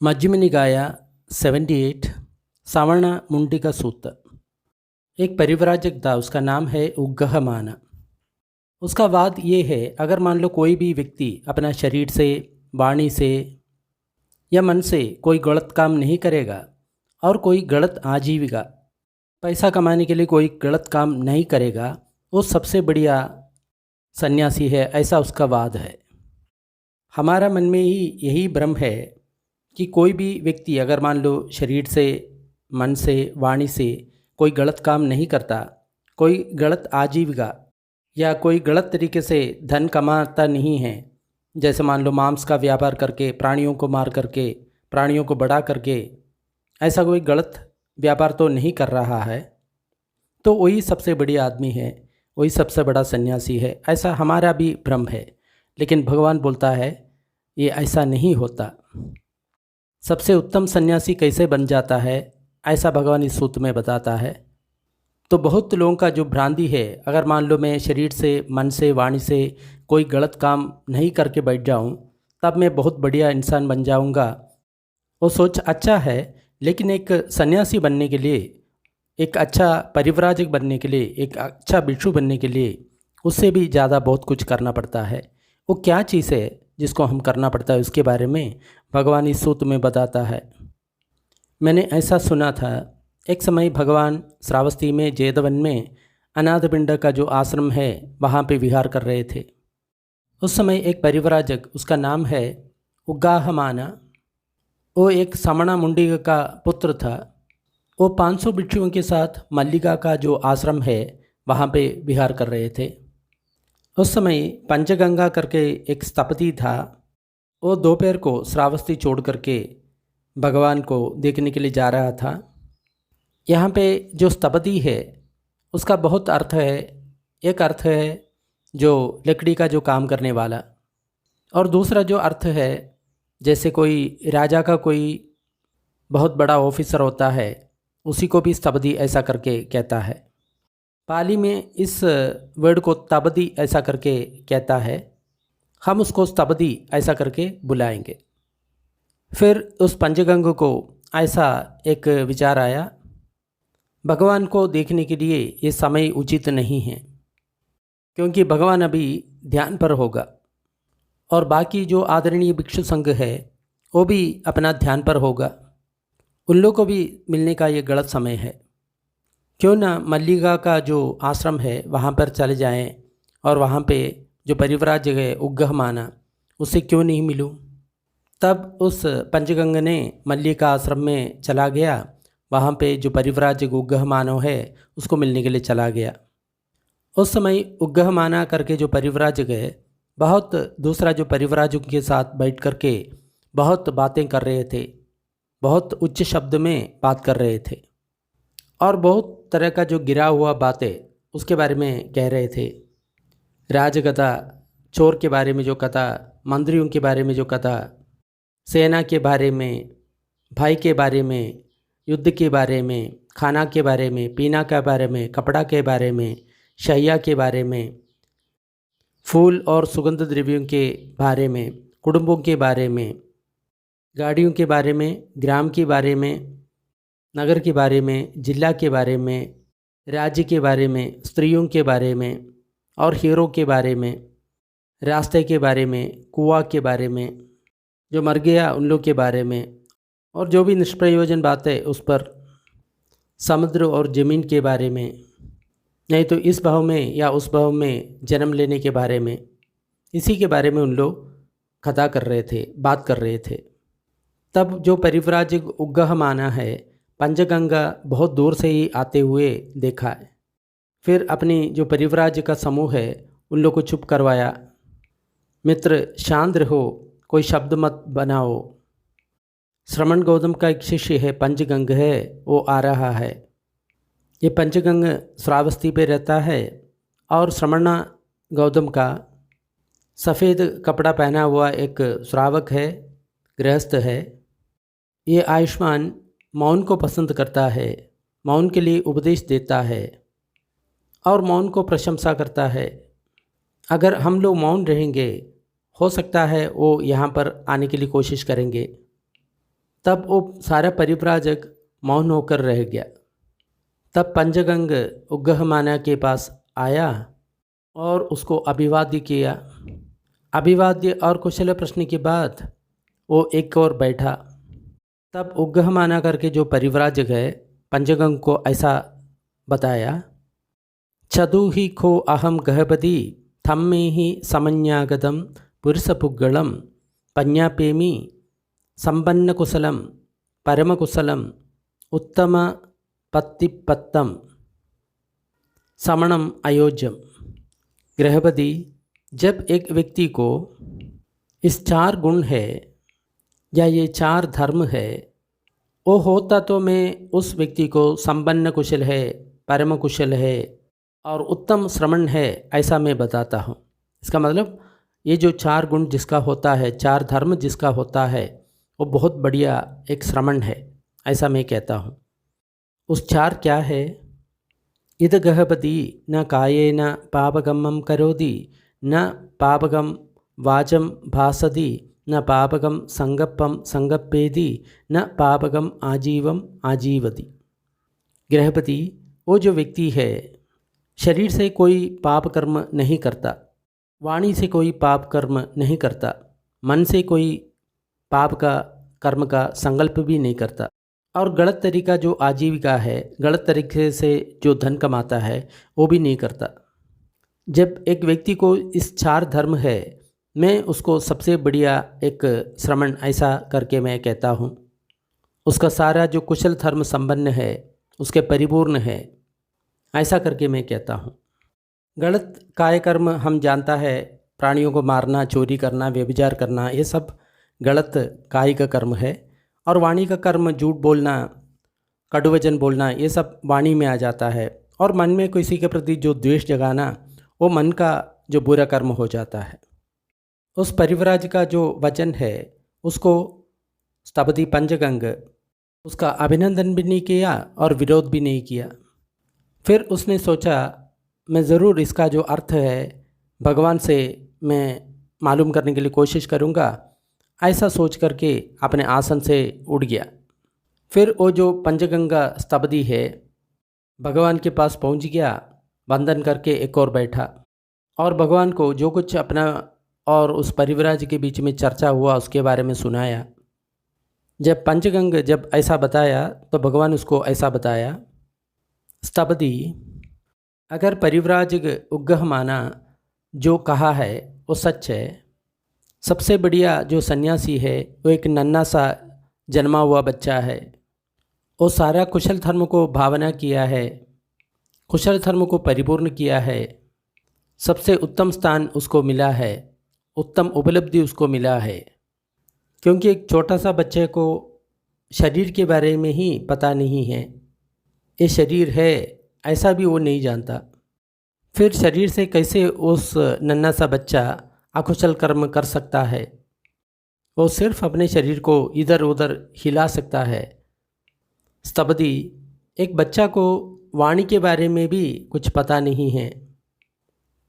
मध्यम निकाय 78 सवर्ण मुंडिका सूत्र। एक परिव्राजक था, उसका नाम है उग्गहमाना। उसका वाद ये है, अगर मान लो कोई भी व्यक्ति अपना शरीर से, वाणी से या मन से कोई गलत काम नहीं करेगा और कोई गलत आजीविका पैसा कमाने के लिए कोई गलत काम नहीं करेगा, वो सबसे बढ़िया सन्यासी है, ऐसा उसका वाद है। हमारा मन में ही यही भ्रम है कि कोई भी व्यक्ति अगर मान लो शरीर से, मन से, वाणी से कोई गलत काम नहीं करता, कोई गलत आजीविका या कोई गलत तरीके से धन कमाता नहीं है, जैसे मान लो मांस का व्यापार करके, प्राणियों को मार करके, प्राणियों को बढ़ा करके, ऐसा कोई गलत व्यापार तो नहीं कर रहा है, तो वही सबसे बड़ी आदमी है, वही सबसे बड़ा सन्यासी है, ऐसा हमारा भी भ्रम है। लेकिन भगवान बोलता है ये ऐसा नहीं होता। सबसे उत्तम सन्यासी कैसे बन जाता है, ऐसा भगवान इस सूत्र में बताता है। तो बहुत लोगों का जो भ्रांति है, अगर मान लो मैं शरीर से, मन से, वाणी से कोई गलत काम नहीं करके बैठ जाऊं, तब मैं बहुत बढ़िया इंसान बन जाऊंगा, वो सोच अच्छा है। लेकिन एक सन्यासी बनने के लिए, एक अच्छा परिव्राजक बनने के लिए, एक अच्छा भिक्षु बनने के लिए उससे भी ज़्यादा बहुत कुछ करना पड़ता है। वो क्या चीज़ है जिसको हम करना पड़ता है, उसके बारे में भगवान इस सूत्र में बताता है। मैंने ऐसा सुना था, एक समय भगवान श्रावस्ती में जेदवन में अनाथपिंड का जो आश्रम है वहाँ पे विहार कर रहे थे। उस समय एक परिव्राजक, उसका नाम है उग्गाहमाना, वो एक समणा मुंडिका का पुत्र था। वो 500 भिक्षुओं के साथ मल्लिका का जो आश्रम है वहाँ पे विहार कर रहे थे। उस समय पंचगंगा करके एक स्थपति था, वो दोपहर को श्रावस्ती छोड़ करके भगवान को देखने के लिए जा रहा था। यहाँ पे जो स्थपति है उसका बहुत अर्थ है। एक अर्थ है जो लकड़ी का जो काम करने वाला, और दूसरा जो अर्थ है जैसे कोई राजा का कोई बहुत बड़ा ऑफिसर होता है, उसी को भी स्थपति ऐसा करके कहता है। पाली में इस वर्ड को तबदी ऐसा करके कहता है, हम उसको स्थपति ऐसा करके बुलाएंगे। फिर उस पंचगंग को ऐसा एक विचार आया, भगवान को देखने के लिए ये समय उचित नहीं है, क्योंकि भगवान अभी ध्यान पर होगा और बाकी जो आदरणीय भिक्षु संघ है वो भी अपना ध्यान पर होगा, उन लोगों को भी मिलने का ये गलत समय है। क्यों ना मल्लिका का जो आश्रम है वहाँ पर चले जाएं और वहाँ पे जो परिव्राजक है उग्गहमाना, उससे क्यों नहीं मिलूं। तब उस पंचगंग ने मल्लिका आश्रम में चला गया, वहाँ पे जो परिव्राजक उग्गहमाना है उसको मिलने के लिए चला गया। उस समय उग्गहमाना करके जो परिव्राजक है बहुत दूसरा जो परिव्राजक के साथ बैठ करके बहुत बातें कर रहे थे, बहुत उच्च शब्द में बात कर रहे थे और बहुत तरह का जो गिरा हुआ बातें उसके बारे में कह रहे थे। राजकथा, चोर के बारे में जो कथा, मंत्रियों के बारे में जो कथा, सेना के बारे में, भाई के बारे में, युद्ध के बारे में, खाना के बारे में, पीना के बारे में, कपड़ा के बारे में, शैया के बारे में, फूल और सुगंध द्रव्यों के बारे में, कुटुंबों के बारे में, गाड़ियों के बारे में, ग्राम के बारे में, नगर के बारे में, जिला के बारे में, राज्य के बारे में, स्त्रियों के बारे में और हीरो के बारे में, रास्ते के बारे में, कुआं के बारे में, जो मर गया उन लोग के बारे में, और जो भी निष्प्रयोजन बात है उस पर, समुद्र और ज़मीन के बारे में, नहीं तो इस भाव में या उस भाव में जन्म लेने के बारे में, इसी के बारे में उन लोग कथा कर रहे थे, बात कर रहे थे। तब जो परिव्राजक उग्गहमाना है पंचगंगा बहुत दूर से ही आते हुए देखा है। फिर अपनी जो परिव्राजक का समूह है उन लोग को चुप करवाया, मित्र शांत रहो, कोई शब्द मत बनाओ, श्रमण गौतम का एक शिष्य है पंचगंग है, वो आ रहा है। ये पंचगंग श्रावस्ती पे रहता है और श्रमण गौतम का सफ़ेद कपड़ा पहना हुआ एक श्रावक है, गृहस्थ है। ये आयुष्मान मौन को पसंद करता है, मौन के लिए उपदेश देता है और मौन को प्रशंसा करता है। अगर हम लोग मौन रहेंगे, हो सकता है वो यहाँ पर आने के लिए कोशिश करेंगे। तब वो सारा परिव्राजक मौन होकर रह गया। तब पंचगंग उग्गहमाना के पास आया और उसको अभिवाद्य किया। अभिवाद्य और कुशल प्रश्न के बाद वो एक और बैठा। तब उग्गहमाना करके जो परिव्राजक है पंचगंग को ऐसा बताया, चतु ही खो अहम गहपति थम्मे ही समन्यागतम पुरुषपुग्गलम पञ्ञापेमि संपन्नकुशलम परमकुशलम उत्तम पत्तिपत्तम समणम अयोज्यम। गृहपति, जब एक व्यक्ति को इस 4 गुण है या ये 4 धर्म है, वो होता तो मैं उस व्यक्ति को संपन्न कुशल है, परम कुशल है और उत्तम श्रमण है ऐसा मैं बताता हूँ। इसका मतलब ये जो 4 गुण जिसका होता है, 4 धर्म जिसका होता है, वो बहुत बढ़िया एक श्रमण है ऐसा मैं कहता हूँ। उस 4 क्या है? इद गहपति न कायेन पापकम्मं करोति न पापकं वाचं भासति न पापकं संगप्पं संगप्पेति न पापकं आजीवम आजीवति। गृहपति, वो जो व्यक्ति है शरीर से कोई पाप कर्म नहीं करता, वाणी से कोई पाप कर्म नहीं करता, मन से कोई पाप का कर्म का संकल्प भी नहीं करता और गलत तरीका जो आजीविका है, गलत तरीके से जो धन कमाता है वो भी नहीं करता। जब एक व्यक्ति को इस 4 धर्म है, मैं उसको सबसे बढ़िया एक श्रमण ऐसा करके मैं कहता हूँ। उसका सारा जो कुशल धर्म संपन्न है, उसके परिपूर्ण है ऐसा करके मैं कहता हूँ। गलत कायकर्म हम जानता है, प्राणियों को मारना, चोरी करना, व्यभिचार करना, ये सब गलत कायिक कर्म है। और वाणी का कर्म झूठ बोलना, कटुवचन बोलना, ये सब वाणी में आ जाता है। और मन में किसी के प्रति जो द्वेष जगाना, वो मन का जो बुरा कर्म हो जाता है। उस परिव्राज का जो वचन है उसको स्तपति पंचगंग उसका अभिनंदन भी नहीं किया और विरोध भी नहीं किया। फिर उसने सोचा मैं ज़रूर इसका जो अर्थ है भगवान से मैं मालूम करने के लिए कोशिश करूँगा, ऐसा सोच करके अपने आसन से उठ गया। फिर वो जो पंचगंगा स्तपति है भगवान के पास पहुँच गया, वंदन करके एक और बैठा और भगवान को जो कुछ अपना और उस परिव्राज के बीच में चर्चा हुआ उसके बारे में सुनाया। जब पंचगंग जब ऐसा बताया तो भगवान उसको ऐसा बताया, स्तपति, अगर परिव्राजक उग्गहमाना जो कहा है वो सच है, सबसे बढ़िया जो सन्यासी है वो एक नन्हा सा जन्मा हुआ बच्चा है। वो सारा कुशल धर्म को भावना किया है, कुशल धर्म को परिपूर्ण किया है, सबसे उत्तम स्थान उसको मिला है, उत्तम उपलब्धि उसको मिला है। क्योंकि एक छोटा सा बच्चे को शरीर के बारे में ही पता नहीं है, ये शरीर है ऐसा भी वो नहीं जानता। फिर शरीर से कैसे उस नन्हा सा बच्चा अकुशल कर्म कर सकता है? वो सिर्फ अपने शरीर को इधर उधर हिला सकता है। स्तपति, एक बच्चा को वाणी के बारे में भी कुछ पता नहीं है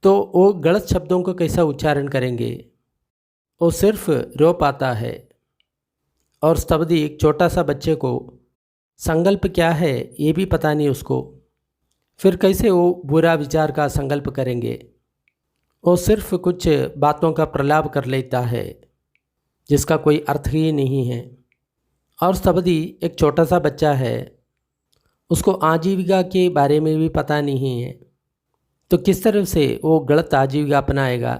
तो वो गलत शब्दों को कैसा उच्चारण करेंगे? वो सिर्फ रो पाता है। और स्तपति, एक छोटा सा बच्चे को संकल्प क्या है ये भी पता नहीं उसको, फिर कैसे वो बुरा विचार का संकल्प करेंगे? वो सिर्फ कुछ बातों का प्रलाप कर लेता है जिसका कोई अर्थ ही नहीं है। और स्तपति, एक छोटा सा बच्चा है, उसको आजीविका के बारे में भी पता नहीं है, तो किस तरह से वो गलत आजीविका अपनाएगा?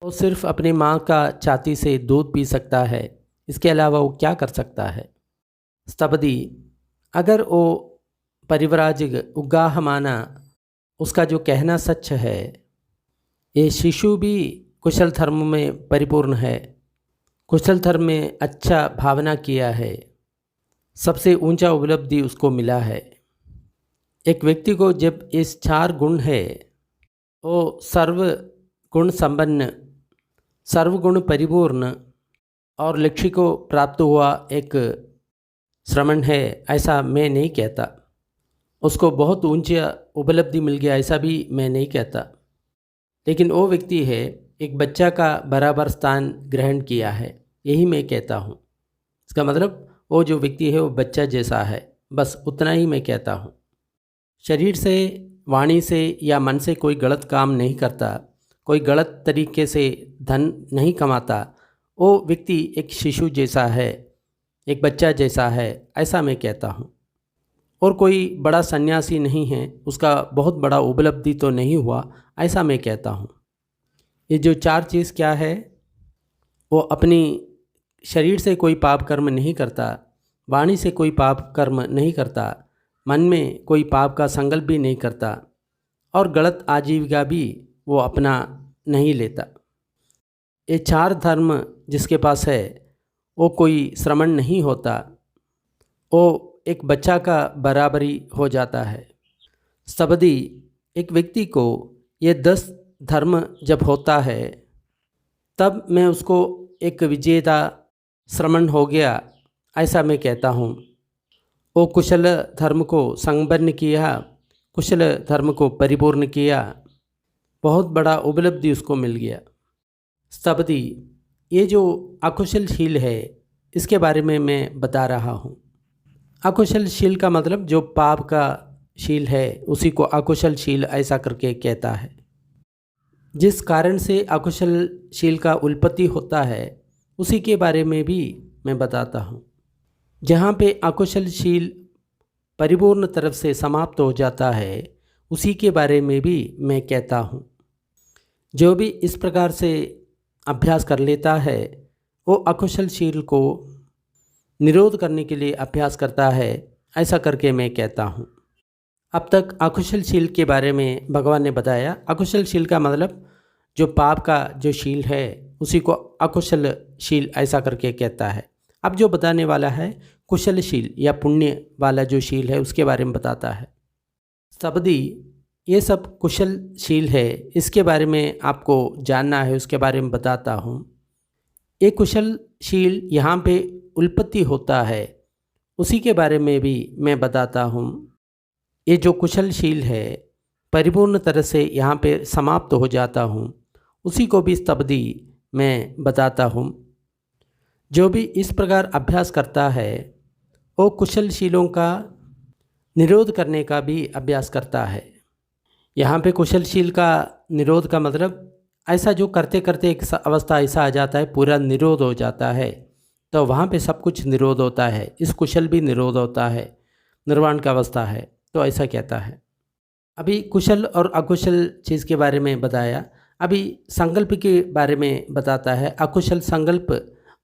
वो सिर्फ अपनी माँ का छाती से दूध पी सकता है, इसके अलावा वो क्या कर सकता है? स्तपति, अगर वो परिव्राजक उग्गहमाना उसका जो कहना सच है, ये शिशु भी कुशल धर्म में परिपूर्ण है, कुशल धर्म में अच्छा भावना किया है, सबसे ऊंचा उपलब्धि उसको मिला है। एक व्यक्ति को जब इस 4 गुण है, वो सर्व गुण संपन्न, सर्वगुण परिपूर्ण और लक्ष्य को प्राप्त हुआ एक श्रमण है ऐसा मैं नहीं कहता। उसको बहुत ऊंचा उपलब्धि मिल गया ऐसा भी मैं नहीं कहता। लेकिन वो व्यक्ति है एक बच्चा का बराबर स्थान ग्रहण किया है, यही मैं कहता हूँ। इसका मतलब वो जो व्यक्ति है वो बच्चा जैसा है, बस उतना ही मैं कहता हूँ। शरीर से, वाणी से या मन से कोई गलत काम नहीं करता, कोई गलत तरीके से धन नहीं कमाता, वो व्यक्ति एक शिशु जैसा है, एक बच्चा जैसा है, ऐसा मैं कहता हूँ। और कोई बड़ा सन्यासी नहीं है, उसका बहुत बड़ा उपलब्धि तो नहीं हुआ, ऐसा मैं कहता हूँ। ये जो 4 चीज़ क्या है, वो अपनी शरीर से कोई पाप कर्म नहीं करता, वाणी से कोई पाप कर्म नहीं करता, मन में कोई पाप का संकल्प भी नहीं करता, और गलत आजीविका भी वो अपना नहीं लेता। ये 4 धर्म जिसके पास है वो कोई श्रमण नहीं होता, वो एक बच्चा का बराबरी हो जाता है। सबदी एक व्यक्ति को ये 10 धर्म जब होता है तब मैं उसको एक विजेता श्रमण हो गया, ऐसा मैं कहता हूँ। वो कुशल धर्म को संपन्न किया, कुशल धर्म को परिपूर्ण किया, बहुत बड़ा उपलब्धि उसको मिल गया। सबदी ये जो अकुशलशील है इसके बारे में मैं बता रहा हूँ। अकुशलशील का मतलब जो पाप का शील है उसी को अकुशलशील ऐसा करके कहता है। जिस कारण से अकुशलशील का उत्पत्ति होता है उसी के बारे में भी मैं बताता हूँ। जहाँ पे अकुशलशील परिपूर्ण तरफ से समाप्त हो जाता है उसी के बारे में भी मैं कहता हूँ। जो भी इस प्रकार से अभ्यास कर लेता है वो अकुशलशील को निरोध करने के लिए अभ्यास करता है, ऐसा करके मैं कहता हूँ। अब तक अकुशलशील के बारे में भगवान ने बताया। अकुशलशील का मतलब जो पाप का जो शील है उसी को अकुशलशील ऐसा करके कहता है। अब जो बताने वाला है कुशलशील या पुण्य वाला जो शील है उसके बारे में बताता है। सबदी ये सब कुशलशील है, इसके बारे में आपको जानना है, उसके बारे में बताता हूँ। ये कुशलशील यहाँ पे उत्पत्ति होता है उसी के बारे में भी मैं बताता हूँ। ये जो कुशलशील है परिपूर्ण तरह से यहाँ पे समाप्त हो जाता हूँ, उसी को भी स्तब्दी मैं बताता हूँ। जो भी इस प्रकार अभ्यास करता है वो कुशलशीलों का निरोध करने का भी अभ्यास करता है। यहाँ पे कुशलशील का निरोध का मतलब ऐसा जो करते करते एक अवस्था ऐसा आ जाता है पूरा निरोध हो जाता है, तो वहाँ पे सब कुछ निरोध होता है। इस कुशल भी निरोध होता है, निर्वाण का अवस्था है, तो ऐसा कहता है। अभी कुशल और अकुशल चीज़ के बारे में बताया, अभी संकल्प के बारे में बताता है। अकुशल संकल्प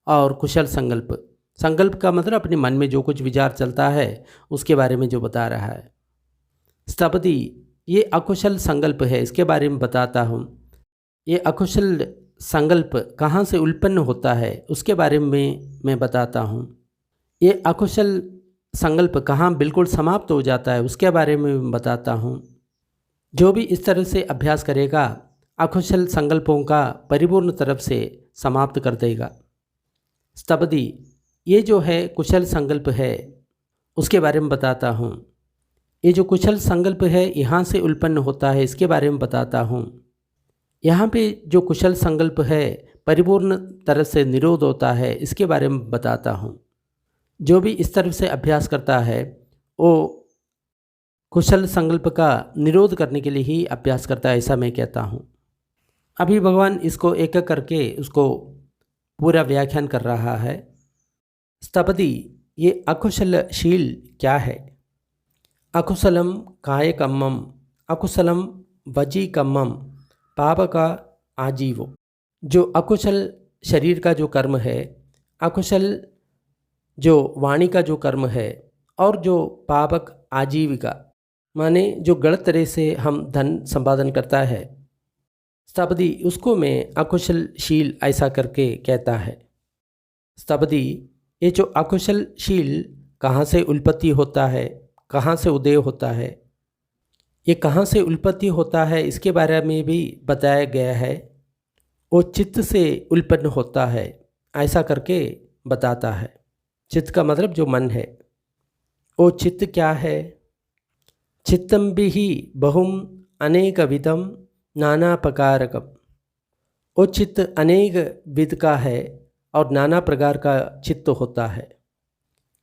और कुशल संकल्प। संकल्प का मतलब अपने मन में जो कुछ विचार चलता है उसके बारे में जो बता रहा है। स्तपति ये अकुशल संकल्प है, इसके बारे में बताता हूँ। ये अकुशल संकल्प कहाँ से उत्पन्न होता है उसके बारे में मैं बताता हूँ। ये अकुशल संकल्प कहाँ बिल्कुल समाप्त हो जाता है उसके बारे में मैं बताता हूँ। जो भी इस तरह से अभ्यास करेगा अकुशल संकल्पों का परिपूर्ण तरफ से समाप्त कर देगा। स्तपति ये जो है कुशल संकल्प है उसके बारे में बताता हूँ। ये जो कुशल संकल्प है यहाँ से उत्पन्न होता है, इसके बारे में बताता हूँ। यहाँ पे जो कुशल संकल्प है परिपूर्ण तरह से निरोध होता है, इसके बारे में बताता हूँ। जो भी इस तरह से अभ्यास करता है वो कुशल संकल्प का निरोध करने के लिए ही अभ्यास करता है, ऐसा मैं कहता हूँ। अभी भगवान इसको एक एक करके उसको पूरा व्याख्यान कर रहा है। स्तपति ये अकुशलशील क्या है? अकुशलम कायकम्मम अकुशलम वजीकम्मम पापका आजीवो। जो अकुशल शरीर का जो कर्म है, अकुशल जो वाणी का जो कर्म है, और जो पापक आजीविका माने जो गलत तरह से हम धन संपादन करता है, स्तपति उसको मैं अकुशलशील ऐसा करके कहता है। स्तपति ये जो अकुशलशील कहाँ से उत्पत्ति होता है, कहाँ से उदय होता है, ये कहाँ से उत्पत्ति होता है इसके बारे में भी बताया गया है। वो चित्त से उत्पन्न होता है, ऐसा करके बताता है। चित्त का मतलब जो मन है। वो चित्त क्या है? चित्तम भी बहुम अनेक विधम नाना प्रकारकम। वो चित्त अनेक विध का है और नाना प्रकार का चित्त होता है।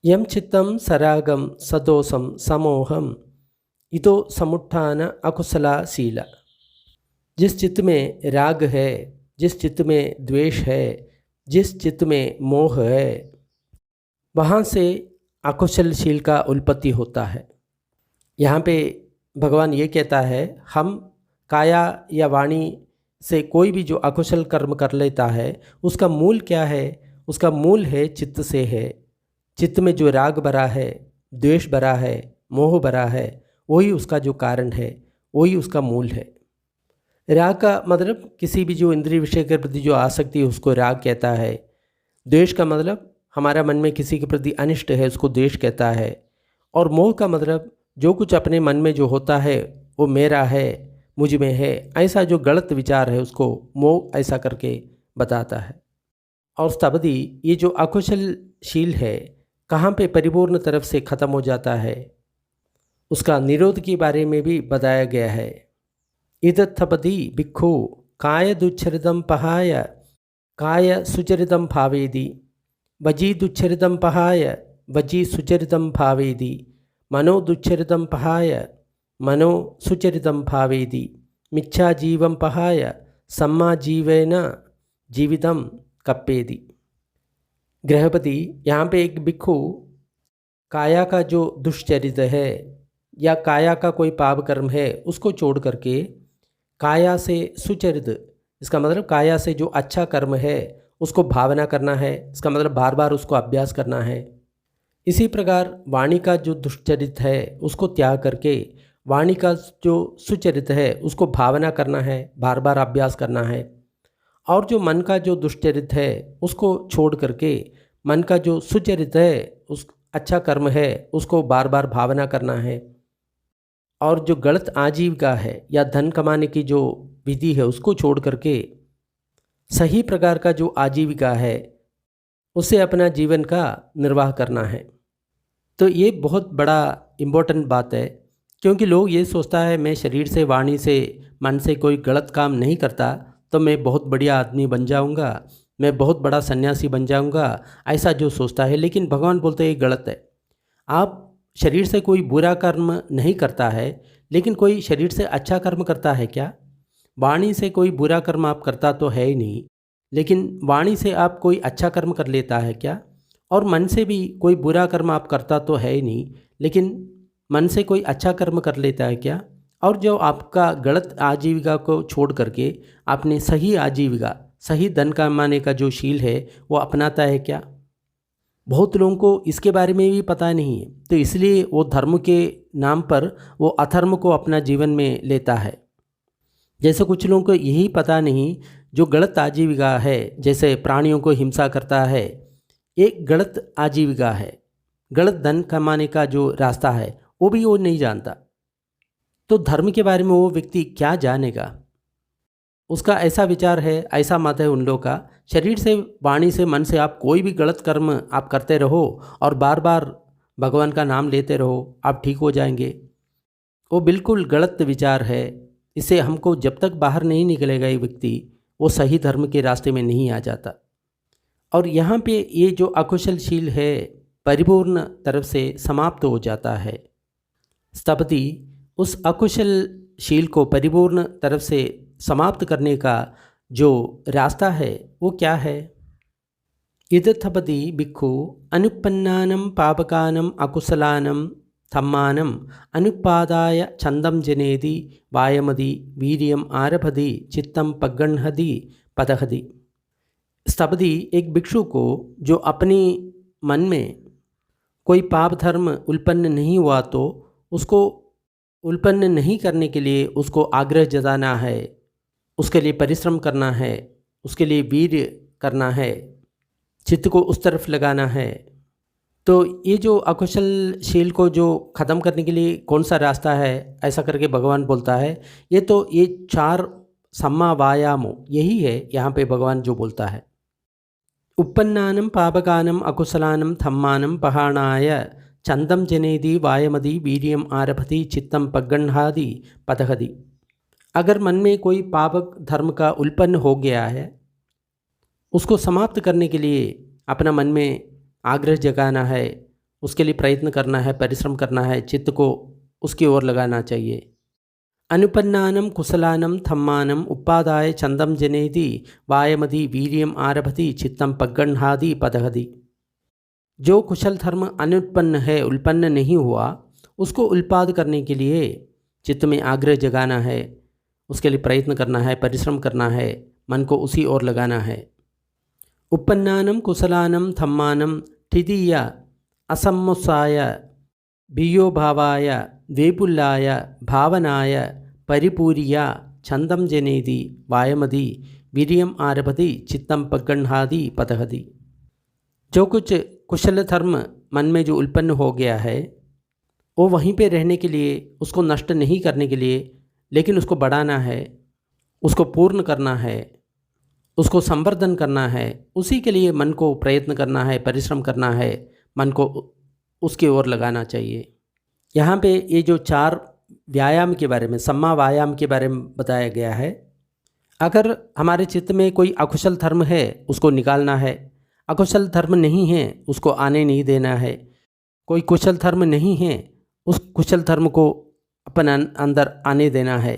यम चित्तम सरागम सदोषम समोहम इतो समुत्थान अकुशला शीला। जिस चित्त में राग है, जिस चित्त में द्वेष है, जिस चित्त में मोह है, वहाँ से अकुशलशील का उत्पत्ति होता है। यहाँ पे भगवान ये कहता है, हम काया या वाणी से कोई भी जो अकुशल कर्म कर लेता है उसका मूल क्या है? उसका मूल है चित्त से है। चित्त में जो राग भरा है, द्वेष भरा है, मोह भरा है, वही उसका जो कारण है, वही उसका मूल है। राग का मतलब किसी भी जो इंद्रिय विषय के प्रति जो आसक्ति है उसको राग कहता है। द्वेष का मतलब हमारा मन में किसी के प्रति अनिष्ट है, उसको द्वेष कहता है। और मोह का मतलब जो कुछ अपने मन में जो होता है वो मेरा है, मुझ में है, ऐसा जो गलत विचार है उसको मोह ऐसा करके बताता है। और स्तब्धि ये जो अकुशलशील है कहाँ पे परिपूर्ण तरफ से ख़त्म हो जाता है, उसका निरोध के बारे में भी बताया गया है। इदत्थपति भिक्खु काय दुच्छरितम पहाय काय सुचरितम भावेदि, वजी दुच्छरितम पहाय वजी सुचरितम भावेदि, मनो दुच्छरितम पहाय मनो सुचरितम भावेदि, मिच्छा जीवम पहाय सम्मा जीवेन जीवितम कप्पेदि। गृहपति यहाँ पे एक भिक्खु काया का जो दुष्चरित है या काया का कोई पाप कर्म है उसको छोड़ करके काया से सुचरित, इसका मतलब काया से जो अच्छा कर्म है उसको भावना करना है, इसका मतलब बार बार उसको अभ्यास करना है। इसी प्रकार वाणी का जो दुष्चरित है उसको त्याग करके वाणी का जो सुचरित है उसको भावना करना है, बार बार अभ्यास करना है। और जो मन का जो दुष्चरित है उसको छोड़ करके मन का जो सुचरित है, उस अच्छा कर्म है, उसको बार बार भावना करना है। और जो गलत आजीविका है या धन कमाने की जो विधि है उसको छोड़ करके सही प्रकार का जो आजीविका है उससे अपना जीवन का निर्वाह करना है। तो ये बहुत बड़ा इम्पोर्टेंट बात है, क्योंकि लोग ये सोचता है मैं शरीर से, वाणी से, मन से कोई गलत काम नहीं करता तो मैं बहुत बढ़िया आदमी बन जाऊंगा, मैं बहुत बड़ा सन्यासी बन जाऊंगा, ऐसा जो सोचता है। लेकिन भगवान बोलते हैं ये गलत है। आप शरीर से कोई बुरा कर्म नहीं करता है, लेकिन कोई शरीर से अच्छा कर्म करता है क्या? वाणी से कोई बुरा कर्म आप करता तो है ही नहीं, लेकिन वाणी से आप कोई अच्छा कर्म कर लेता है क्या? और मन से भी कोई बुरा कर्म आप करता तो है ही नहीं, लेकिन मन से कोई अच्छा कर्म कर लेता है क्या? और जो आपका गलत आजीविका को छोड़ करके आपने सही आजीविका, सही धन कमाने का जो शील है वो अपनाता है क्या? बहुत लोगों को इसके बारे में भी पता नहीं है, तो इसलिए वो धर्म के नाम पर वो अधर्म को अपना जीवन में लेता है। जैसे कुछ लोगों को यही पता नहीं, जो गलत आजीविका है, जैसे प्राणियों को हिंसा करता है, एक गलत आजीविका है, गलत धन कमाने का जो रास्ता है वो भी वो नहीं जानता। तो धर्म के बारे में वो व्यक्ति क्या जानेगा? उसका ऐसा विचार है, ऐसा मत है उन लोगों का, शरीर से, वाणी से, मन से आप कोई भी गलत कर्म आप करते रहो और बार बार भगवान का नाम लेते रहो, आप ठीक हो जाएंगे। वो बिल्कुल गलत विचार है। इससे हमको जब तक बाहर नहीं निकलेगा ये व्यक्ति, वो सही धर्म के रास्ते में नहीं आ जाता। और यहाँ पे ये जो अकुशलशील है परिपूर्ण तरफ से समाप्त हो जाता है। स्तपति उस अकुशलशील को परिपूर्ण तरफ से समाप्त करने का जो रास्ता है वो क्या है? इदथपति भिक्खु अनुपन्नानं पापकानं अकुशलानं धम्मानं अनुपादाय छन्दं जनेति वायमदि वीर्यम् आरभति चित्तं पगण्हति पदहति। स्तपति एक भिक्षु को जो अपनी मन में कोई पाप धर्म उत्पन्न नहीं हुआ तो उसको उत्पन्न नहीं करने के लिए उसको आग्रह जताना है, उसके लिए परिश्रम करना है, उसके लिए वीर्य करना है, चित्त को उस तरफ लगाना है। तो ये जो अकुशलशील को जो ख़त्म करने के लिए कौन सा रास्ता है, ऐसा करके भगवान बोलता है। ये 4 सम्मा वायामो यही है यहाँ पे भगवान जो बोलता है। उपन्नानं पापकानं अकुशलानं धम्मानं पहाणाय छन्दं जनेति वायमदि वीर्यम् आरभति चित्तं पगण्हादि पदहति। अगर मन में कोई पाप धर्म का उत्पन्न हो गया है, उसको समाप्त करने के लिए अपना मन में आग्रह जगाना है, उसके लिए प्रयत्न करना है, परिश्रम करना है, चित्त को उसकी ओर लगाना चाहिए। अनुपन्नानम कुशलानम थम्मानम उपादाय चंदम जनेति वायमदि वीर्यम आरभति चित्तम पगण्हादि पदहति। जो कुशल धर्म अनुत्पन्न है, उल्पन्न नहीं हुआ, उसको उल्पाद करने के लिए चित्त में आग्रह जगाना है, उसके लिए प्रयत्न करना है, परिश्रम करना है, मन को उसी ओर लगाना है। उपन्नानम कुशलानम थम्मानम ठिदीय असम्मुसाय भियो भावाय वेपुल्लाय भावनाय परिपूरिया छंदम जनेति वायमदि वीर्यम आरभति चित्तम पगण्हादि पदहति। जो कुछ कुशल धर्म मन में जो उत्पन्न हो गया है, वो वहीं पे रहने के लिए, उसको नष्ट नहीं करने के लिए, लेकिन उसको बढ़ाना है, उसको पूर्ण करना है, उसको संवर्धन करना है, उसी के लिए मन को प्रयत्न करना है, परिश्रम करना है, मन को उसकी ओर लगाना चाहिए। यहाँ पे ये जो 4 व्यायाम के बारे में, सम्मा व्यायाम के बारे में बताया गया है। अगर हमारे चित्त में कोई अकुशल धर्म है, उसको निकालना है। अकुशल धर्म नहीं है, उसको आने नहीं देना है। कोई कुशल धर्म नहीं है, उस कुशल धर्म को अपने अंदर आने देना है।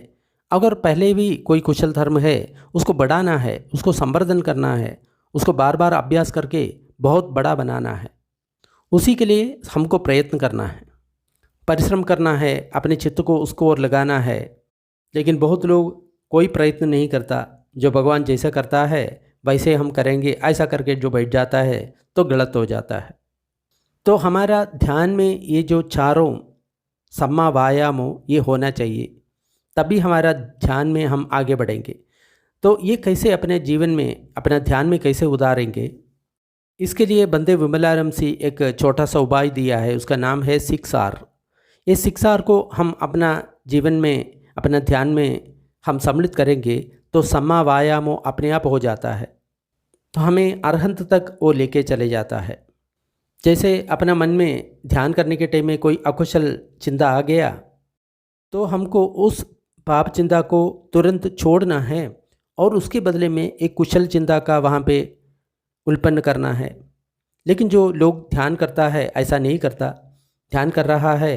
अगर पहले भी कोई कुशल धर्म है, उसको बढ़ाना है, उसको संवर्धन करना है, उसको बार बार अभ्यास करके बहुत बड़ा बनाना है। उसी के लिए हमको प्रयत्न करना है, परिश्रम करना है, अपने चित्त को उसको ओर लगाना है। लेकिन बहुत लोग कोई प्रयत्न नहीं करता, जो भगवान जैसा करता है वैसे हम करेंगे, ऐसा करके जो बैठ जाता है तो गलत हो जाता है। तो हमारा ध्यान में ये जो 4 सम्मा व्यायामों ये होना चाहिए, तभी हमारा ध्यान में हम आगे बढ़ेंगे। तो ये कैसे अपने जीवन में, अपना ध्यान में कैसे उतारेंगे, इसके लिए बंदे विमलारमसी एक छोटा सा उपाय दिया है, उसका नाम है 6R। ये 6R को हम अपना जीवन में, अपना ध्यान में हम सम्मिलित करेंगे तो सम्मा व्यायामों अपने आप हो जाता है, तो हमें अरहंत तक वो लेके चले जाता है। जैसे अपना मन में ध्यान करने के टाइम में कोई अकुशल चिंता आ गया, तो हमको उस पाप चिंता को तुरंत छोड़ना है और उसके बदले में एक कुशल चिंता का वहाँ पे उत्पन्न करना है। लेकिन जो लोग ध्यान करता है ऐसा नहीं करता। ध्यान कर रहा है,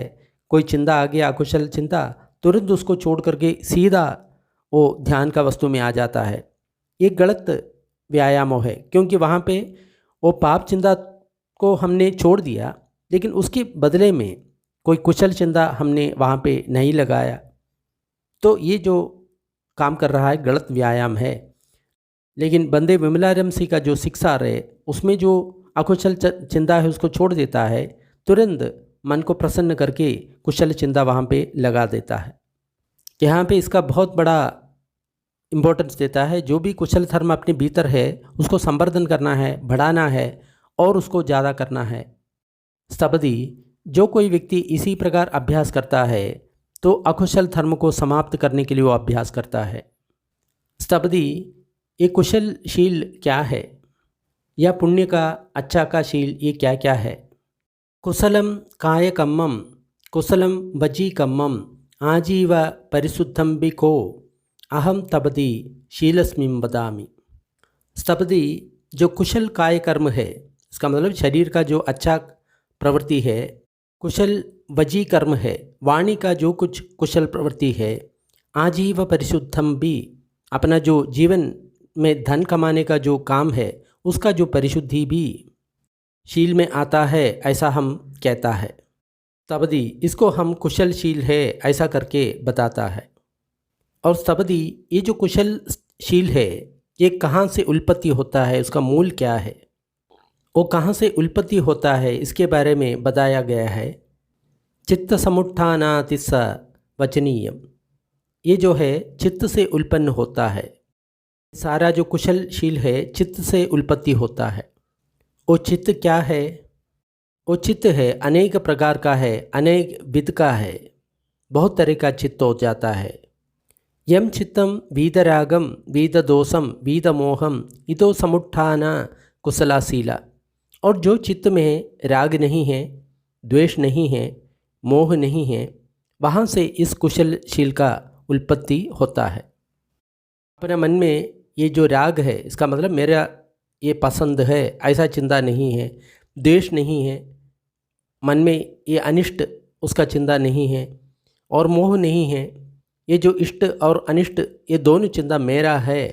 कोई चिंता आ गया, अकुशल चिंता, तुरंत उसको छोड़ करके सीधा वो ध्यान का वस्तु में आ जाता है। ये गलत व्यायाम है, क्योंकि वहाँ पे वो पाप चिंता को हमने छोड़ दिया, लेकिन उसके बदले में कोई कुशल चिंता हमने वहाँ पे नहीं लगाया। तो ये जो काम कर रहा है गलत व्यायाम है। लेकिन बंदे विमलारमसी का जो 6R है, उसमें जो अकुशल चिंता है उसको छोड़ देता है, तुरंत मन को प्रसन्न करके कुशल चिंता वहाँ पे लगा देता है। यहाँ पे इसका बहुत बड़ा इम्पोर्टेंस देता है। जो भी कुशल धर्म अपने भीतर है उसको संवर्धन करना है, बढ़ाना है और उसको ज़्यादा करना है। स्तपदी, जो कोई व्यक्ति इसी प्रकार अभ्यास करता है तो अकुशल धर्म को समाप्त करने के लिए वो अभ्यास करता है। स्तपदी, ये कुशलशील क्या है, या पुण्य का, अच्छा का शील ये क्या क्या है? कुशलम कायकम्मम कुशलम वजीकम्मम आजीव परिशुद्धम बिको अहम तपदी शीलस्मिं वदामि। स्तपदी, जो कुशल काय कर्म है, इसका मतलब शरीर का जो अच्छा प्रवृत्ति है, कुशल वजी कर्म है, वाणी का जो कुछ कुशल प्रवृत्ति है, आजीव परिशुद्धम भी, अपना जो जीवन में धन कमाने का जो काम है उसका जो परिशुद्धि भी शील में आता है, ऐसा हम कहता है। स्तपदी, इसको हम कुशलशील है ऐसा करके बताता है। और स्तपदी, ये जो कुशलशील है ये कहाँ से उत्पत्ति होता है, उसका मूल क्या है, वो कहाँ से उत्पत्ति होता है, इसके बारे में बताया गया है। चित्त समुत्थानातिस वचनीयम, ये जो है चित्त से उत्पन्न होता है। सारा जो कुशलशील है चित्त से उत्पत्ति होता है। वो चित्त क्या है? वो चित्त है अनेक प्रकार का है, अनेक विध का है, बहुत तरह का चित्त हो जाता है। यम चित्तम वीतरागम वीतदोषम वीतमोहम इतो समुत्थाना कुशलाशीला, और जो चित्त में राग नहीं है, द्वेष नहीं है, मोह नहीं है, वहाँ से इस कुशलशील का उत्पत्ति होता है। अपने मन में ये जो राग है, इसका मतलब मेरा ये पसंद है ऐसा चिंता नहीं है, द्वेष नहीं है, मन में ये अनिष्ट उसका चिंता नहीं है और मोह नहीं है, ये जो इष्ट और अनिष्ट ये दोनों चिंता मेरा है,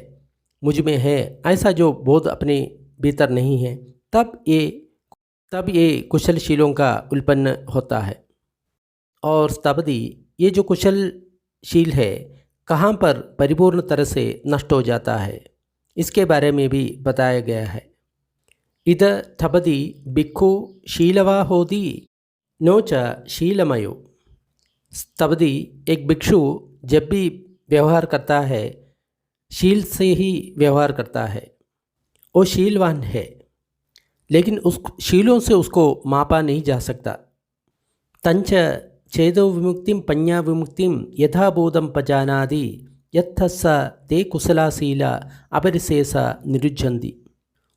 मुझ में है, ऐसा जो बोध अपने भीतर नहीं है, तब ये कुशलशीलों का उल्पन्न होता है। और स्तब्धि ये जो कुशलशील है कहाँ पर परिपूर्ण तरह से नष्ट हो जाता है, इसके बारे में भी बताया गया है। इद थपदि भिक्खु शीलवा होदी नोच शीलमयो। स्तब्धि एक भिक्षु जब भी व्यवहार करता है शील से ही व्यवहार करता है, वो शीलवान है, लेकिन उस शीलों से उसको मापा नहीं जा सकता। तंच चेदो विमुक्तिम पඤ्ञा विमुक्तिम यथाबोधम पजानादि यत्थस्स ते कुशलाशीला अपरिशेष निरुज्जन्ति।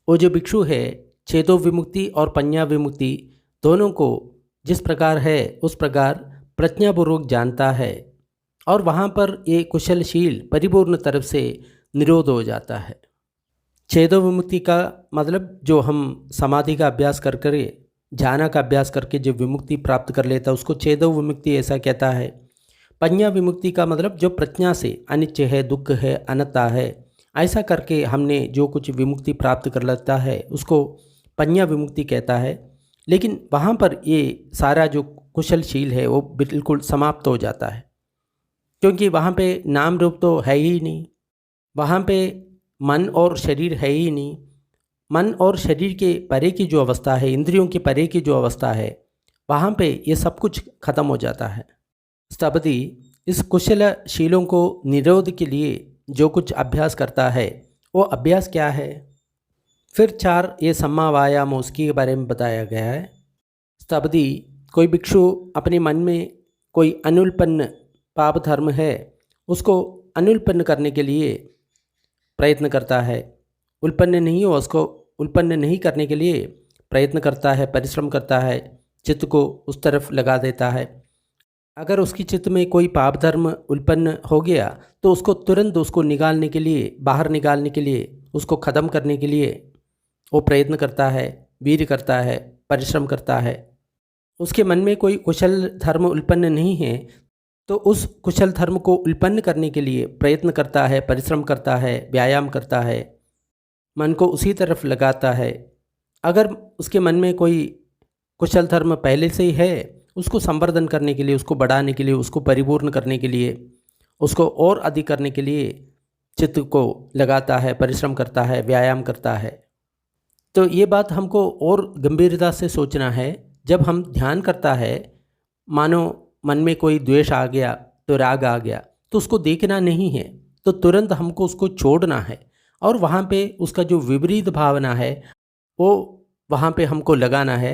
वो जो भिक्षु है चेदो विमुक्ति और पඤ्ञा विमुक्ति दोनों को जिस प्रकार है उस प्रकार प्रज्ञापूर्वक जानता है, और वहाँ पर ये कुशलशील परिपूर्ण तरफ से निरोध हो जाता है। छेदो विमुक्ति का मतलब जो हम समाधि का अभ्यास कर कर ध्यान का अभ्यास करके जो विमुक्ति प्राप्त कर लेता है उसको छेदो विमुक्ति ऐसा कहता है। पඤ्ञा विमुक्ति का मतलब जो प्रज्ञा से अनित्य है, दुख है, अनता है, ऐसा करके हमने जो कुछ विमुक्ति प्राप्त कर लेता है उसको पඤ्ञा विमुक्ति कहता है। लेकिन वहाँ पर ये सारा जो कुशलशील है वो बिल्कुल समाप्त हो जाता है, क्योंकि वहाँ पे नाम रूप तो है ही नहीं, वहाँ पे मन और शरीर है ही नहीं। मन और शरीर के परे की जो अवस्था है, इंद्रियों के परे की जो अवस्था है, वहाँ पे ये सब कुछ खत्म हो जाता है। स्तब्धि इस कुशलशीलों को निरोध के लिए जो कुछ अभ्यास करता है वो अभ्यास क्या है? फिर 4 ये सम्मा वायाम उसके बारे में बताया गया है। स्तब्धि कोई भिक्षु अपने मन में कोई अनुल्पन्न पाप धर्म है उसको अनुल्पन्न करने के लिए प्रयत्न करता है, उत्पन्न नहीं हो उसको उत्पन्न नहीं करने के लिए प्रयत्न करता है, परिश्रम करता है, चित्त को उस तरफ लगा देता है। अगर उसकी चित्त में कोई पाप धर्म उत्पन्न हो गया तो उसको तुरंत उसको निकालने के लिए, बाहर निकालने के लिए, उसको ख़त्म करने के लिए वो प्रयत्न करता है, वीर्य करता है, परिश्रम करता है। उसके मन में कोई कुशल धर्म उत्पन्न नहीं है तो उस कुशल धर्म को उत्पन्न करने के लिए प्रयत्न करता है, परिश्रम करता है, व्यायाम करता है, मन को उसी तरफ लगाता है। अगर उसके मन में कोई कुशल धर्म पहले से ही है उसको संवर्धन करने के लिए, उसको बढ़ाने के लिए, उसको परिपूर्ण करने के लिए, उसको और अधिक करने के लिए चित्त को लगाता है, परिश्रम करता है, व्यायाम करता है। तो ये बात हमको और गंभीरता से सोचना है। जब हम ध्यान करता है, मानो मन में कोई द्वेष आ गया तो राग आ गया तो उसको देखना नहीं है, तो तुरंत हमको उसको छोड़ना है और वहाँ पे उसका जो विपरीत भावना है वो वहाँ पे हमको लगाना है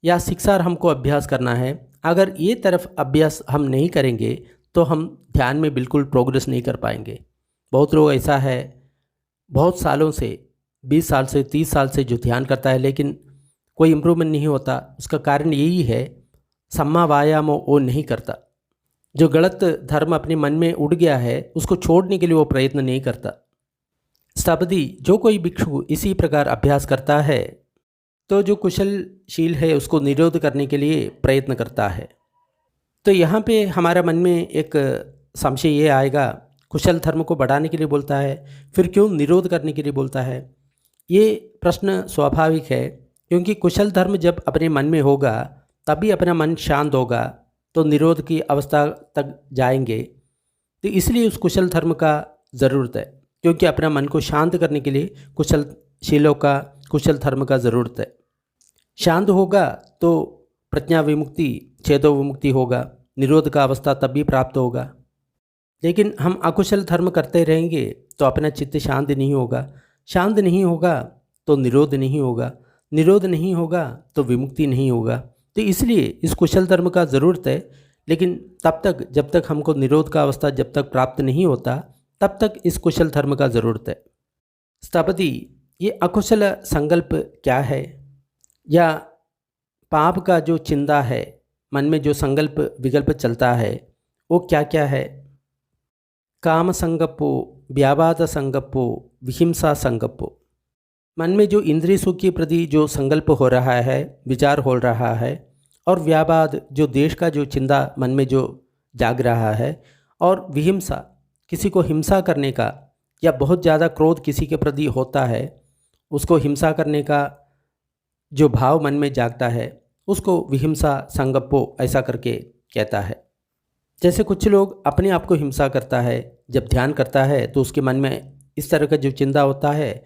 या शिक्षार हमको अभ्यास करना है। अगर ये तरफ अभ्यास हम नहीं करेंगे तो हम ध्यान में बिल्कुल प्रोग्रेस नहीं कर पाएंगे। बहुत लोग ऐसा है बहुत सालों से, 20 साल से, 30 साल से जो ध्यान करता है लेकिन कोई इम्प्रूवमेंट नहीं होता। उसका कारण यही है सम्मा वायाम वो नहीं करता। जो गलत धर्म अपने मन में उड़ गया है उसको छोड़ने के लिए वो प्रयत्न नहीं करता। स्तब्धि जो कोई भिक्षु इसी प्रकार अभ्यास करता है तो जो कुशलशील है उसको निरोध करने के लिए प्रयत्न करता है। तो यहाँ पे हमारा मन में एक संशय ये आएगा, कुशल धर्म को बढ़ाने के लिए बोलता है, फिर क्यों निरोध करने के लिए बोलता है? ये प्रश्न स्वाभाविक है, क्योंकि कुशल धर्म जब अपने मन में होगा तभी अपना मन शांत होगा तो निरोध की अवस्था तक जाएंगे। तो इसलिए उस कुशल धर्म का ज़रूरत है, क्योंकि अपना मन को शांत करने के लिए कुशलशीलों का, कुशल धर्म का ज़रूरत है। शांत होगा तो प्रज्ञा विमुक्ति, छेदो विमुक्ति होगा, निरोध का अवस्था तभी प्राप्त होगा। लेकिन हम अकुशल धर्म करते रहेंगे तो अपना चित्त शांत नहीं होगा, शांत नहीं होगा तो निरोध नहीं होगा, निरोध नहीं होगा तो विमुक्ति नहीं होगा। तो इसलिए इस कुशल धर्म का ज़रूरत है, लेकिन तब तक जब तक हमको निरोध का अवस्था जब तक प्राप्त नहीं होता तब तक इस कुशल धर्म का ज़रूरत है। स्तब्धि ये अकुशल संकल्प क्या है, या पाप का जो चिंता है, मन में जो संकल्प विकल्प चलता है वो क्या क्या है? काम संगप्पो, व्यापाद संगप्पो, विहिंसा संगप्पो। मन में जो इंद्रिय सुख के प्रति जो संकल्प हो रहा है, विचार हो रहा है, और व्याबाद जो देश का जो चिंता मन में जो जाग रहा है, और विहिंसा किसी को हिंसा करने का या बहुत ज़्यादा क्रोध किसी के प्रति होता है, उसको हिंसा करने का जो भाव मन में जागता है, उसको विहिंसा संगप्पो ऐसा करके कहता है। जैसे कुछ लोग अपने आप को हिंसा करता है, जब ध्यान करता है तो उसके मन में इस तरह का जो चिंता होता है,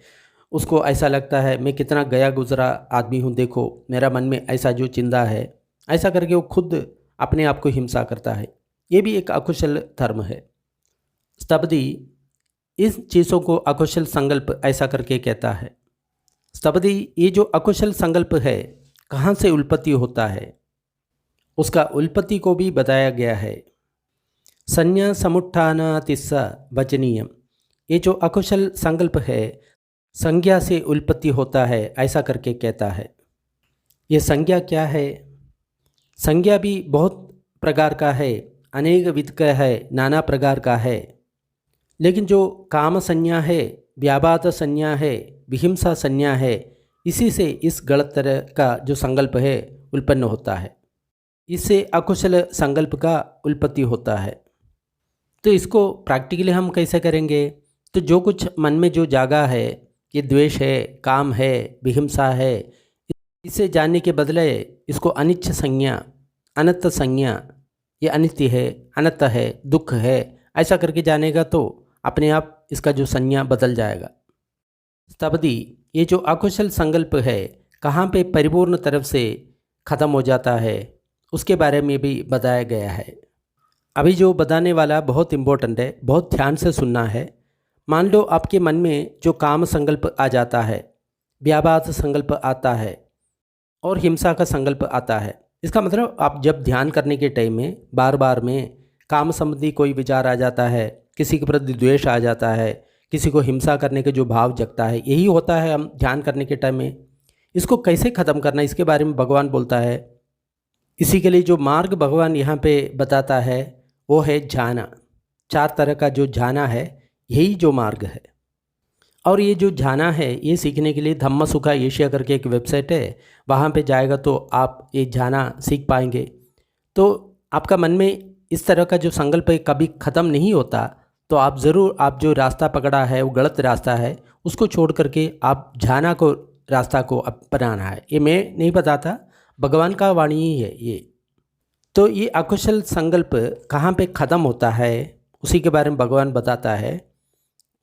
उसको ऐसा लगता है मैं कितना गया गुजरा आदमी हूँ, देखो मेरा मन में ऐसा जो चिंता है, ऐसा करके वो खुद अपने आप को हिंसा करता है। ये भी एक अकुशल धर्म है। स्तब्दी इस चीज़ों को अकुशल संकल्प ऐसा करके कहता है। स्तब्दी ये जो अकुशल संकल्प है कहाँ से उत्पत्ति होता है, उसका उत्पत्ति को भी बताया गया है। संज्ञा समुत्थानातिस्स वचनीयम, ये जो अकुशल संकल्प है संज्ञा से उत्पत्ति होता है ऐसा करके कहता है। ये संज्ञा क्या है? संज्ञा भी बहुत प्रकार का है, अनेक विध का है, नाना प्रकार का है। लेकिन जो काम संज्ञा है, व्यापाद संज्ञा है, विहिंसा संज्ञा है, इसी से इस गलत तरह का जो संकल्प है उत्पन्न होता है। इससे अकुशल संकल्प का उत्पत्ति होता है। तो इसको प्रैक्टिकली हम कैसे करेंगे? तो जो कुछ मन में जो जागा है, ये द्वेष है, काम है, विहिंसा है, इसे जानने के बदले इसको अनिच्छ संज्ञा, अनंत संज्ञा, ये अनित्य है, अनंत है, दुख है, ऐसा करके जानेगा तो अपने आप इसका जो संज्ञा बदल जाएगा। स्तब्दी ये जो अकुशल संकल्प है कहाँ पे परिपूर्ण तरफ से ख़त्म हो जाता है, उसके बारे में भी बताया गया है। अभी जो बताने वाला बहुत इम्पोर्टेंट है, बहुत ध्यान से सुनना है। मान लो आपके मन में जो काम संकल्प आ जाता है, व्यापाद संकल्प आता है और हिंसा का संकल्प आता है। इसका मतलब आप जब ध्यान करने के टाइम में बार बार में काम संबंधी कोई विचार आ जाता है, किसी के प्रति द्वेष आ जाता है, किसी को हिंसा करने के जो भाव जगता है, यही होता है हम ध्यान करने के टाइम में। इसको कैसे ख़त्म करना, इसके बारे में भगवान बोलता है। इसी के लिए जो मार्ग भगवान यहाँ पे बताता है वो है ध्याना। 4 तरह का जो ध्याना है, यही जो मार्ग है। और ये जो ध्याना है ये सीखने के लिए धम्म सुखा एशिया करके एक वेबसाइट है, वहाँ पे जाएगा तो आप ये ध्याना सीख पाएंगे। तो आपका मन में इस तरह का जो संकल्प है कभी ख़त्म नहीं होता, तो आप ज़रूर, आप जो रास्ता पकड़ा है वो गलत रास्ता है, उसको छोड़ करके आप ध्याना को रास्ता को अपनाना है। ये मैं नहीं बताता, भगवान का वाणी ही है ये। तो ये अकुशल संकल्प कहाँ पे ख़त्म होता है उसी के बारे में भगवान बताता है।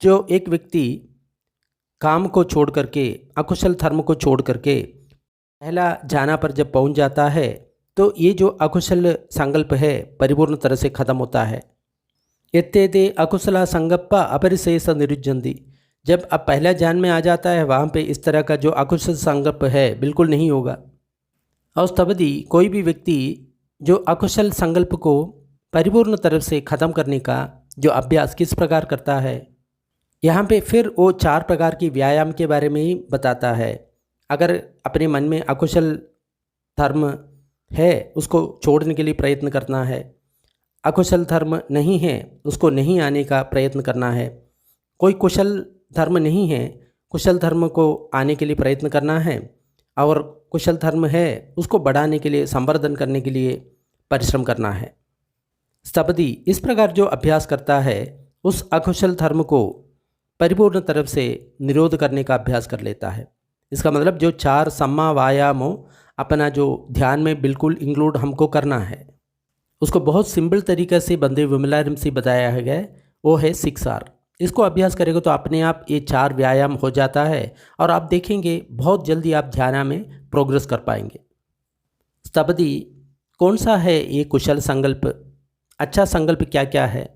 जो एक व्यक्ति काम को छोड़ करके, अकुशल धर्म को छोड़ करके पहला ध्याना पर जब पहुंच जाता है, तो ये जो अकुशल संकल्प है परिपूर्ण तरह से ख़त्म होता है। यत्ते अकुशला संगप्पा अपरिशेष निरुज्जन्ति, जब अब पहला ध्यान में आ जाता है वहाँ पे इस तरह का जो अकुशल संकल्प है बिल्कुल नहीं होगा। और स्तब्दी कोई भी व्यक्ति जो अकुशल संकल्प को परिपूर्ण तरह से ख़त्म करने का जो अभ्यास किस प्रकार करता है, यहाँ पे फिर वो 4 प्रकार की व्यायाम के बारे में ही बताता है। अगर अपने मन में अकुशल धर्म है उसको छोड़ने के लिए प्रयत्न करना है, अकुशल धर्म नहीं है उसको नहीं आने का प्रयत्न करना है, कोई कुशल धर्म नहीं है कुशल धर्म को आने के लिए प्रयत्न करना है, और कुशल धर्म है उसको बढ़ाने के लिए, संवर्धन करने के लिए परिश्रम करना है। स्तब्दी इस प्रकार जो अभ्यास करता है उस अकुशल धर्म को परिपूर्ण तरफ से निरोध करने का अभ्यास कर लेता है। इसका मतलब जो 4 सम्मा वायामो अपना जो ध्यान में बिल्कुल इंक्लूड हमको करना है, उसको बहुत सिंपल तरीके से बंदे विमलारम से बताया गया है, वो है 6R। इसको अभ्यास करेगा तो अपने आप ये 4 व्यायाम हो जाता है और आप देखेंगे बहुत जल्दी आप ध्यान में प्रोग्रेस कर पाएंगे। स्तब्दी कौन सा है ये कुशल संकल्प? अच्छा संकल्प क्या क्या है?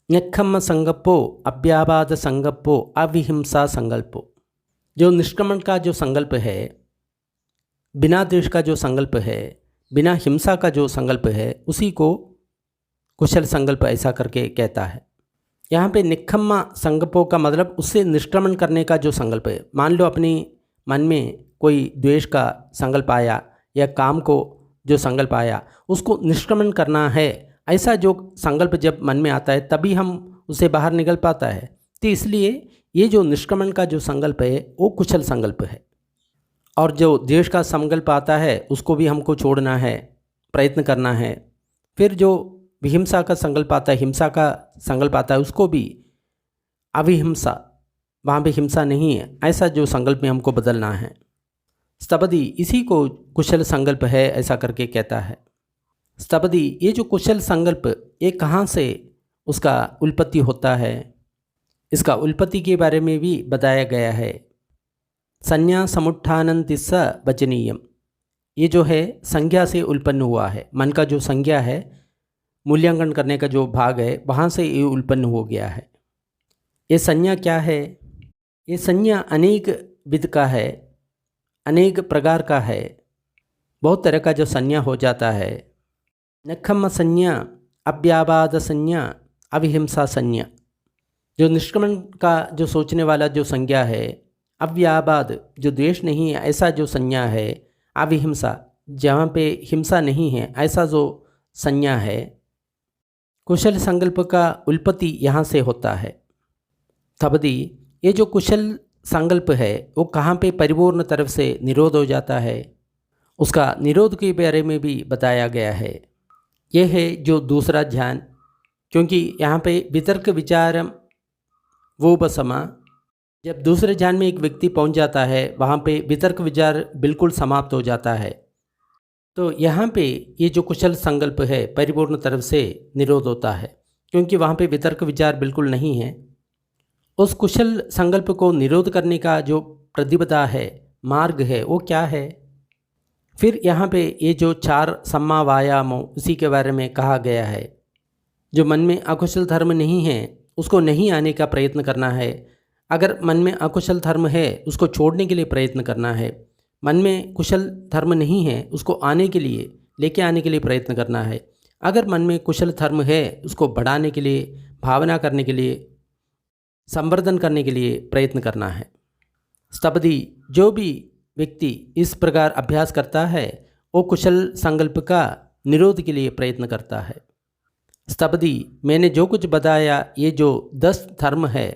निष्कम्म संकल्पो, अव्यापाद संकल्पो, अविहिंसा संकल्पो। जो निष्क्रमण का जो संकल्प है, बिना द्वेष का जो संकल्प है, बिना हिंसा का जो संकल्प है, उसी को कुशल संकल्प ऐसा करके कहता है। यहाँ पे निष्कम्म संकल्पों का मतलब उससे निष्क्रमण करने का जो संकल्प है। मान लो अपने मन में कोई द्वेष का संकल्प आया या काम को जो संकल्प आया, उसको निष्क्रमण करना है, ऐसा जो संकल्प जब मन में आता है तभी हम उसे बाहर निकल पाता है। तो इसलिए ये जो निष्क्रमण का जो संकल्प है वो कुशल संकल्प है। और जो द्वेष का संकल्प आता है उसको भी हमको छोड़ना है, प्रयत्न करना है। फिर जो विहिंसा का संकल्प आता है, हिंसा का संकल्प आता है, उसको भी अविहिंसा, वहाँ पे हिंसा नहीं है, ऐसा जो संकल्प में हमको बदलना है। स्थपति इसी को कुशल संकल्प है ऐसा करके कहता है। स्थपति ये जो कुशल संकल्प ये कहाँ से उसका उत्पत्ति होता है, इसका उत्पत्ति के बारे में भी बताया गया है। संज्ञा समुत्थानंतिस्स वचनीयम, ये जो है संज्ञा से उत्पन्न हुआ है। मन का जो संज्ञा है, मूल्यांकन करने का जो भाग है, वहाँ से ये उत्पन्न हो गया है। ये संज्ञा क्या है? ये संज्ञा अनेक विध का है, अनेक प्रकार का है, बहुत तरह का जो संज्ञा हो जाता है। नखम संज्ञा, अव्याबाद संज्ञा, अविहिंसा संज्ञा। जो निष्क्रमण का जो सोचने वाला जो संज्ञा है, अव्याबाद जो द्वेष नहीं है ऐसा जो संज्ञा है, अविहिंसा जहाँ पे हिंसा नहीं है ऐसा जो संज्ञा है। कुशल संकल्प का उत्पत्ति यहाँ से होता है। स्थपति ये जो कुशल संकल्प है वो कहाँ पे परिपूर्ण तरफ से निरोध हो जाता है, उसका निरोध के बारे में भी बताया गया है। यह है जो दूसरा ध्यान, क्योंकि यहाँ पे वितर्क विचारम वोपसमा, जब दूसरे ध्यान में एक व्यक्ति पहुँच जाता है वहाँ पे वितर्क विचार बिल्कुल समाप्त हो जाता है। तो यहाँ पे ये जो कुशल संकल्प है परिपूर्ण तरफ से निरोध होता है, क्योंकि वहाँ पे वितर्क विचार बिल्कुल नहीं है। उस कुशल संकल्प को निरोध करने का जो प्रतिपदा है, मार्ग है, वो क्या है? फिर यहाँ पे ये जो 4 सम्मा वायामों उसी के बारे में कहा गया है। जो मन में अकुशल धर्म नहीं है उसको नहीं आने का प्रयत्न करना है। अगर मन में अकुशल धर्म है उसको छोड़ने के लिए प्रयत्न करना है। मन में कुशल धर्म नहीं है उसको आने के लिए, लेके आने के लिए प्रयत्न करना है। अगर मन में कुशल धर्म है उसको बढ़ाने के लिए, भावना करने के लिए, संवर्धन करने के लिए प्रयत्न करना है। स्थपति जो भी व्यक्ति इस प्रकार अभ्यास करता है वो कुशल संकल्प का निरोध के लिए प्रयत्न करता है। स्थपति मैंने जो कुछ बताया, ये जो 10 धर्म है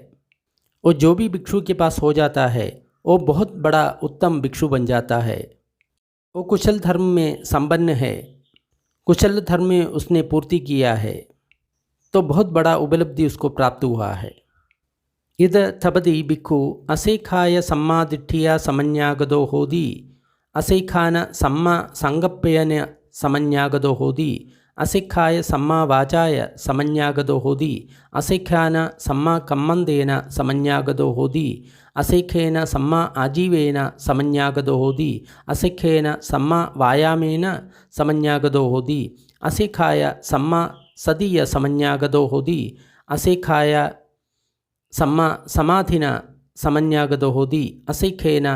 वो जो भी भिक्षु के पास हो जाता है वो बहुत बड़ा उत्तम भिक्षु बन जाता है। वो कुशल धर्म में संपन्न है, कुशल धर्म में उसने पूर्ति किया है, तो बहुत बड़ा उपलब्धि उसको प्राप्त हुआ है। इद थपति भिक्खु असेखाय सम्मादिठ्ठिया समन्यागदो होदी, असेखान सम्मा संगप्यन समन्यागदो होदी, असेखाय सम्मा वाचाय समन्यागदो होदी, असेख्यान सम्मा कम्मंदेन समन्यागदो होदी, असेखेन सम्मा आजीवेन समन्यागदो होदी, असेखेन सम्मा वायामेन समन्यागदो होदी, असेखाय सम्मा सदीय समन्यागदो होदी, असेखाय सम्मा समाधिना समन्यागदो होदी, असेखेन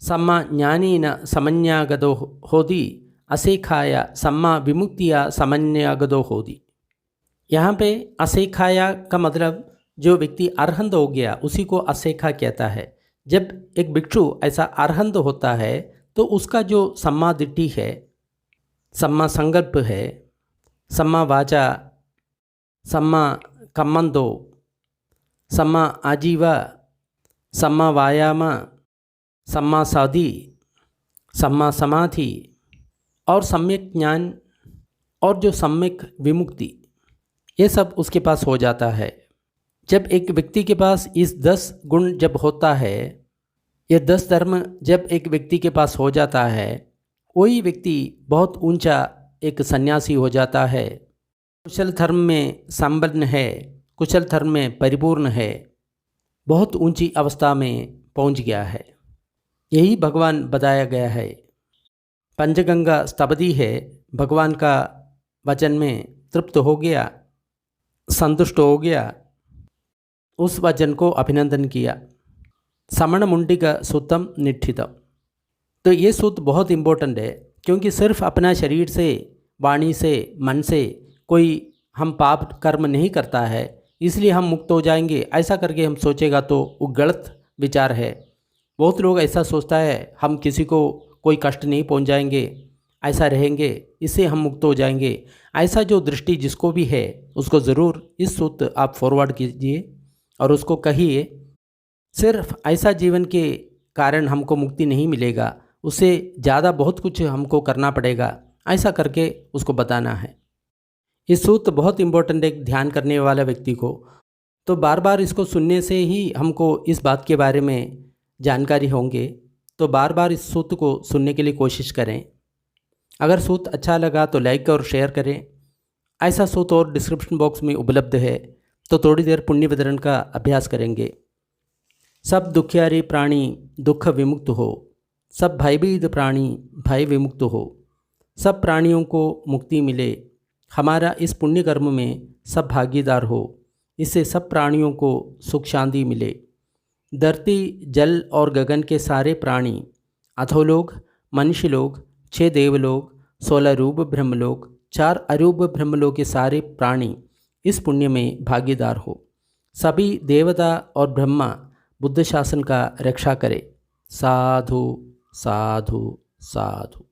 सम्मा ज्ञानेन समन्यागदो होदी, असेखाया सम्मा विमुक्तिया समन्यागदो होदी। यहाँ पे असेखाया का मतलब जो व्यक्ति अरहंत हो गया उसी को असेखा कहता है। जब एक भिक्षु ऐसा अरहंत होता है तो उसका जो सम्मा दिट्ठी है, सम्मा संकल्प है, सम्मा वाचा, सम्मा कम्मंदो, सम्मा आजीवा, सम्मा वायामा, सम्मा साधि, सम्मा समाधि और सम्यक ज्ञान और जो सम्यक विमुक्ति, ये सब उसके पास हो जाता है। जब एक व्यक्ति के पास इस 10 गुण जब होता है, ये 10 धर्म जब एक व्यक्ति के पास हो जाता है, वही व्यक्ति बहुत ऊंचा एक सन्यासी हो जाता है। कुशल धर्म में संपन्न है, कुशल धर्म में परिपूर्ण है, बहुत ऊंची अवस्था में पहुंच गया है। यही भगवान बताया गया है। पंचगंगा स्थपति है, भगवान का वचन में तृप्त हो गया, संतुष्ट हो गया, उस वचन को अभिनंदन किया। समण मुंडिक सूतम निष्ठितम। तो ये सूत्र बहुत इम्पोर्टेंट है, क्योंकि सिर्फ अपना शरीर से, वाणी से, मन से कोई हम पाप कर्म नहीं करता है इसलिए हम मुक्त हो जाएंगे, ऐसा करके हम सोचेगा तो वो गलत विचार है। बहुत लोग ऐसा सोचता है हम किसी को कोई कष्ट नहीं पहुंचाएंगे, ऐसा रहेंगे, इससे हम मुक्त हो जाएंगे। ऐसा जो दृष्टि जिसको भी है उसको ज़रूर इस सूत्र आप फॉरवर्ड कीजिए और उसको कहिए, सिर्फ ऐसा जीवन के कारण हमको मुक्ति नहीं मिलेगा, उससे ज़्यादा बहुत कुछ हमको करना पड़ेगा, ऐसा करके उसको बताना है। ये सूत्र बहुत इम्पोर्टेंट है ध्यान करने वाला व्यक्ति को। तो बार बार इसको सुनने से ही हमको इस बात के बारे में जानकारी होंगे। तो बार बार इस सूत्र को सुनने के लिए कोशिश करें। अगर सूत्र अच्छा लगा तो लाइक और शेयर करें। ऐसा सूत्र और डिस्क्रिप्शन बॉक्स में उपलब्ध है। तो थोड़ी देर पुण्य वितरण का अभ्यास करेंगे। सब दुखियारी प्राणी दुख विमुक्त हो, सब भयभीत प्राणी भय विमुक्त हो, सब प्राणियों को मुक्ति मिले, हमारा इस पुण्य कर्म में सब भागीदार हो, इससे सब प्राणियों को सुख शांति मिले। धरती जल और गगन के सारे प्राणी, अधोलोक मनुष्य लोग, 6 देवलोक, 16 रूप ब्रह्मलोक, 4 अरूप ब्रह्मलोक के सारे प्राणी इस पुण्य में भागीदार हो। सभी देवता और ब्रह्मा बुद्ध शासन का रक्षा करे। साधु साधु साधु।